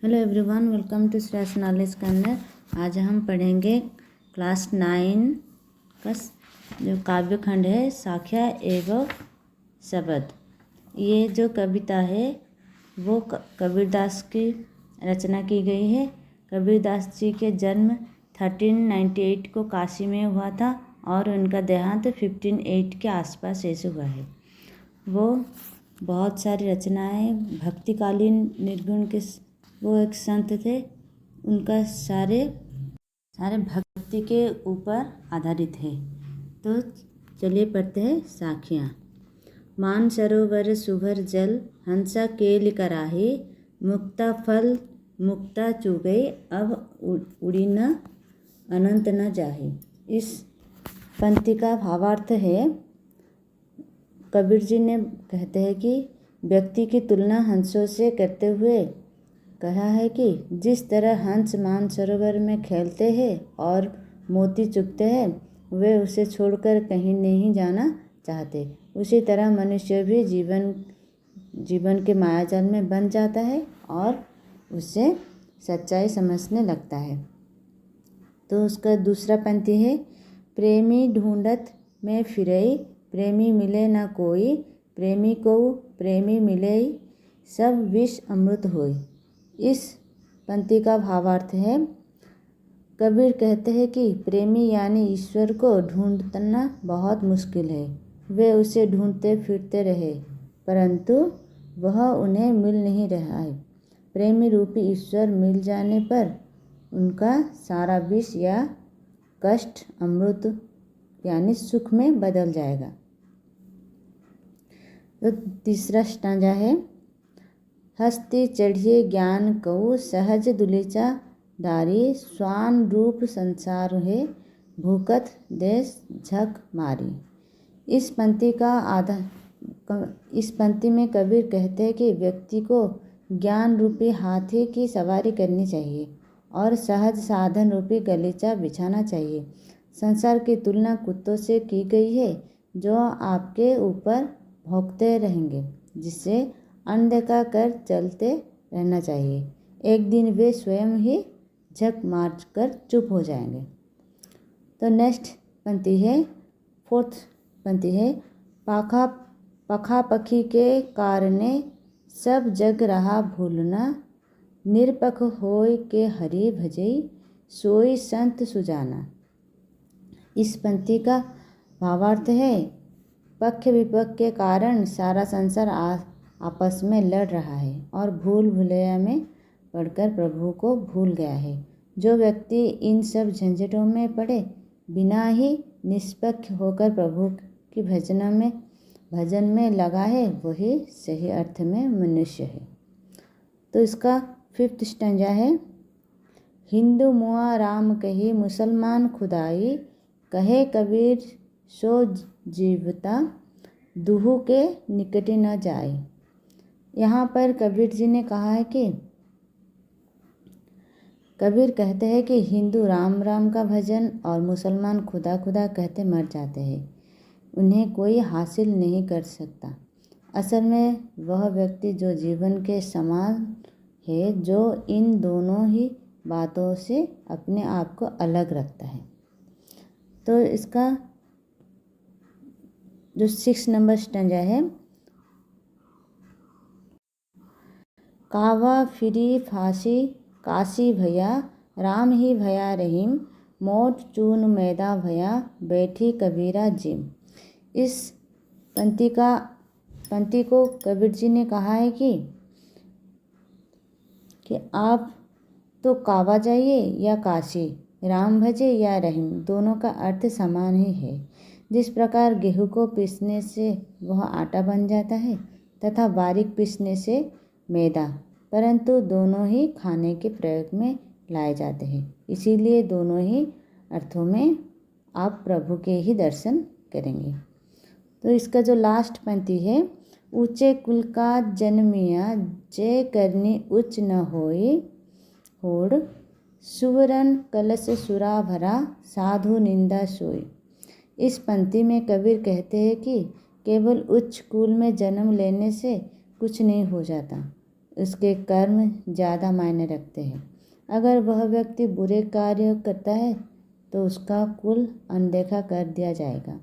Hello everyone, welcome to Shreyas Knowledge Corner. आज हम पढ़ेंगे क्लास 9 का जो काव्य खंड है साख्या एवं शब्द। ये जो कविता है वो कबीरदास की रचना की गई है। कबीरदास जी के जन्म 1398 को काशी में हुआ था और उनका देहांत 1508 के आसपास ऐसे हुआ है। वो बहुत सारी रचनाएं भक्तिकालीन निर्गुण के वो एक संत थे। उनका सारे भक्ति के ऊपर आधारित है। तो चलिए पढ़ते हैं साखियाँ। मान सरोवर सुभर जल, हंसा केल कराहे, मुक्ता फल मुक्ता चुगई, अब उड़ी न अनंत न जाहे। इस पंक्ति का भावार्थ है, कबीर जी ने कहते हैं कि व्यक्ति की तुलना हंसों से करते हुए कहा है कि जिस तरह हंस मान सरोवर में खेलते हैं और मोती चुगते हैं, वे उसे छोड़कर कहीं नहीं जाना चाहते, उसी तरह मनुष्य भी जीवन के मायाजाल में बन जाता है और उससे सच्चाई समझने लगता है। तो उसका दूसरा पंक्ति है, प्रेमी ढूंढत में फिरई, प्रेमी मिले न कोई, प्रेमी को प्रेमी मिले, सब विष अमृत होई। इस पंक्ति का भावार्थ है, कबीर कहते हैं कि प्रेमी यानी ईश्वर को ढूंढना बहुत मुश्किल है। वे उसे ढूंढते फिरते रहे परंतु वह उन्हें मिल नहीं रहा है। प्रेमी रूपी ईश्वर मिल जाने पर उनका सारा विष या कष्ट अमृत यानी सुख में बदल जाएगा। तो तीसरा स्टांजा है, हस्ती चढ़िए ज्ञान कऊ, सहज दुलिचा डारी, स्वान रूप संसार है, भूकत देश झक मारी। इस पंक्ति में कबीर कहते हैं कि व्यक्ति को ज्ञान रूपी हाथी की सवारी करनी चाहिए और सहज साधन रूपी गलीचा बिछाना चाहिए। संसार की तुलना कुत्तों से की गई है जो आपके ऊपर भौंकते रहेंगे, जिससे अनदेखा कर चलते रहना चाहिए। एक दिन वे स्वयं ही झक मार कर चुप हो जाएंगे। तो नेक्स्ट पंक्ति है, फोर्थ पंक्ति है, पखा पखी के कारणे सब जग रहा भूलना, निरपख होय के हरि भजई, सोई संत सुजाना। इस पंक्ति का भावार्थ है, पक्ष विपक्ष के कारण सारा संसार आपस में लड़ रहा है और भूल भुलैया में पड़कर प्रभु को भूल गया है। जो व्यक्ति इन सब झंझटों में पड़े बिना ही निष्पक्ष होकर प्रभु की भजन में लगा है, वही सही अर्थ में मनुष्य है। तो इसका फिफ्थ स्टैंजा है, हिंदू मुआ राम कही, मुसलमान खुदाई, कहे कबीर सो जीवता, दुहु के निकट न जाए। यहाँ पर कबीर जी ने कहा है कि कबीर कहते हैं कि हिंदू राम राम का भजन और मुसलमान खुदा खुदा कहते मर जाते हैं, उन्हें कोई हासिल नहीं कर सकता। असल में वह व्यक्ति जो जीवन के समान है, जो इन दोनों ही बातों से अपने आप को अलग रखता है। तो इसका जो 6 नंबर स्टैंजा है, कावा फिरी फांसी काशी भया, राम ही भया रहीम, मोट चून मैदा भया, बैठी कबीरा जिम। इस पंक्ति को कबीर जी ने कहा है कि आप तो कावा जाइए या काशी, राम भजे या रहीम, दोनों का अर्थ समान ही है। जिस प्रकार गेहूं को पीसने से वह आटा बन जाता है तथा बारीक पीसने से मैदा, परंतु दोनों ही खाने के प्रयोग में लाए जाते हैं, इसीलिए दोनों ही अर्थों में आप प्रभु के ही दर्शन करेंगे। तो इसका जो लास्ट पंक्ति है, ऊंचे कुल का जन्मिया, जय करनी उच्च न होई, होड़ सुवरन कलश सुरा भरा, साधु निंदा सोई। इस पंक्ति में कबीर कहते हैं कि केवल उच्च कुल में जन्म लेने से कुछ नहीं हो जाता। उसके कर्म ज़्यादा मायने रखते हैं। अगर वह व्यक्ति बुरे कार्य करता है तो उसका कुल अनदेखा कर दिया जाएगा।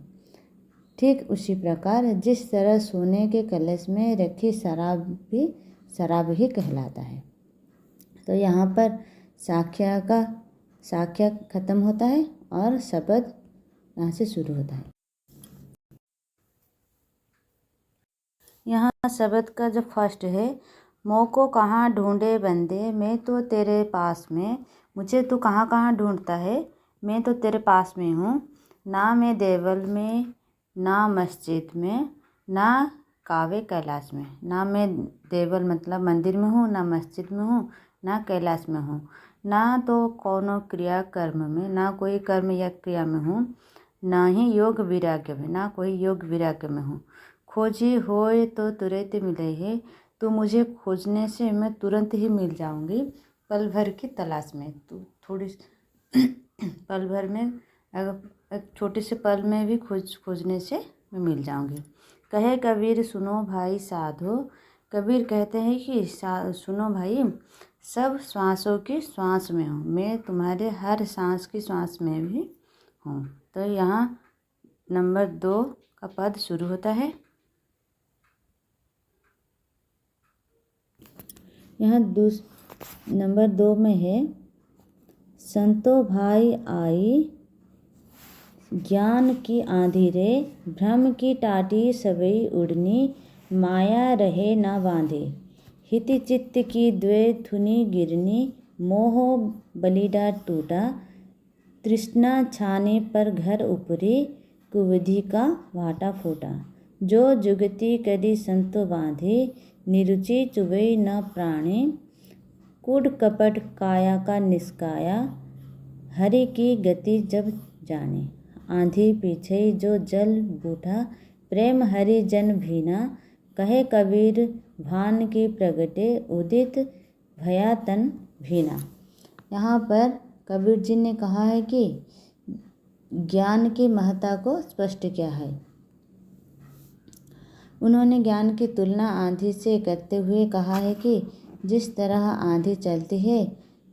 ठीक उसी प्रकार जिस तरह सोने के कलश में रखी शराब ही कहलाता है। तो यहाँ पर साख्या खत्म होता है और शब्द यहाँ से शुरू होता है। यहाँ शब्द का जो फर्स्ट है, मोह को कहाँ ढूंढे बंदे, मैं तो तेरे पास में। मुझे तू कहाँ कहाँ ढूंढता है, मैं तो तेरे पास में हूँ। ना मैं देवल में, ना मस्जिद में, ना कावे कैलाश में। ना मैं देवल मतलब मंदिर में हूँ, ना मस्जिद में हूँ, ना कैलाश में हूँ। ना तो कोनो क्रिया कर्म में, ना कोई कर्म या क्रिया में हूँ, ना ही योग विराग्य में, ना कोई योग विराग्य में हूँ। खोजी होए तो तुरंत मिले है, तो मुझे खोजने से मैं तुरंत ही मिल जाऊंगी। पल भर की तलाश में, तो थोड़ी पल भर में, अगर एक छोटे से पल में भी खोजने से मैं मिल जाऊंगी। कहे कबीर सुनो भाई साधो, कबीर कहते हैं कि सुनो भाई, सब श्वासों की श्वास में हूँ, मैं तुम्हारे हर सांस की श्वास में भी हूँ। तो यहाँ नंबर 2 का पद शुरू होता है। यहाँ नंबर 2 में है, संतो भाई आई ज्ञान की आंधी रे, भ्रम की टाटी सबई उड़नी, माया रहे ना बांधे। हिति चित्त की द्वे थुनी गिरनी, मोह बलिडा टूटा, तृष्णा छाने पर घर उपरी, कुविधि का भाटा फूटा। जो जुगति कदी संतो बांधे, निरुचि चुबई न प्राणी, कूड़ कपट काया का निष्काया, हरि की गति जब जाने। आंधी पीछे जो जल बूढ़ा, प्रेम हरि जन भीना, कहे कबीर भान की प्रगटे, उदित भया तन भीना। यहाँ पर कबीर जी ने कहा है कि ज्ञान की महत्ता को स्पष्ट किया है। उन्होंने ज्ञान की तुलना आंधी से करते हुए कहा है कि जिस तरह आंधी चलती है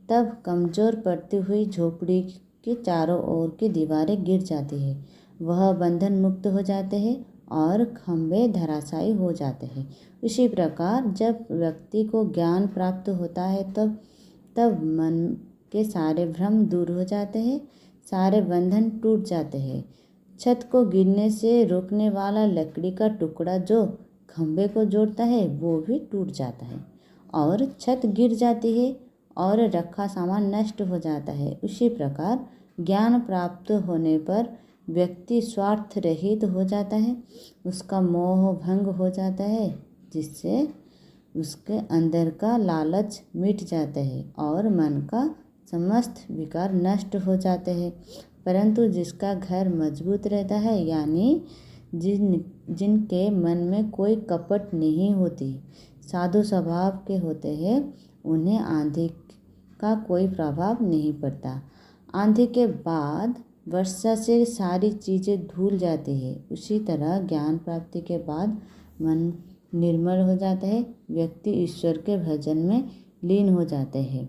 तब कमज़ोर पड़ती हुई झोपड़ी की चारों ओर की दीवारें गिर जाती है, वह बंधन मुक्त हो जाते हैं और खंभे धराशायी हो जाते हैं। उसी प्रकार जब व्यक्ति को ज्ञान प्राप्त होता है तब मन के सारे भ्रम दूर हो जाते हैं, सारे बंधन टूट जाते हैं। छत को गिरने से रोकने वाला लकड़ी का टुकड़ा जो खंभे को जोड़ता है वो भी टूट जाता है और छत गिर जाती है और रखा सामान नष्ट हो जाता है। उसी प्रकार ज्ञान प्राप्त होने पर व्यक्ति स्वार्थ रहित हो जाता है, उसका मोह भंग हो जाता है, जिससे उसके अंदर का लालच मिट जाता है और मन का समस्त विकार नष्ट हो जाते हैं। परंतु जिसका घर मजबूत रहता है, यानी जिनके मन में कोई कपट नहीं होती, साधु स्वभाव के होते हैं, उन्हें आंधी का कोई प्रभाव नहीं पड़ता। आंधी के बाद वर्षा से सारी चीज़ें धुल जाती है। उसी तरह ज्ञान प्राप्ति के बाद मन निर्मल हो जाता है, व्यक्ति ईश्वर के भजन में लीन हो जाते हैं।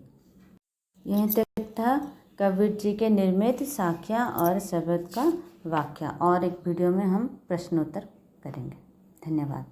यहीं तक था कबीर जी के निर्मित साख्या और शब्द का वाक्य, और एक वीडियो में हम प्रश्नोत्तर करेंगे। धन्यवाद।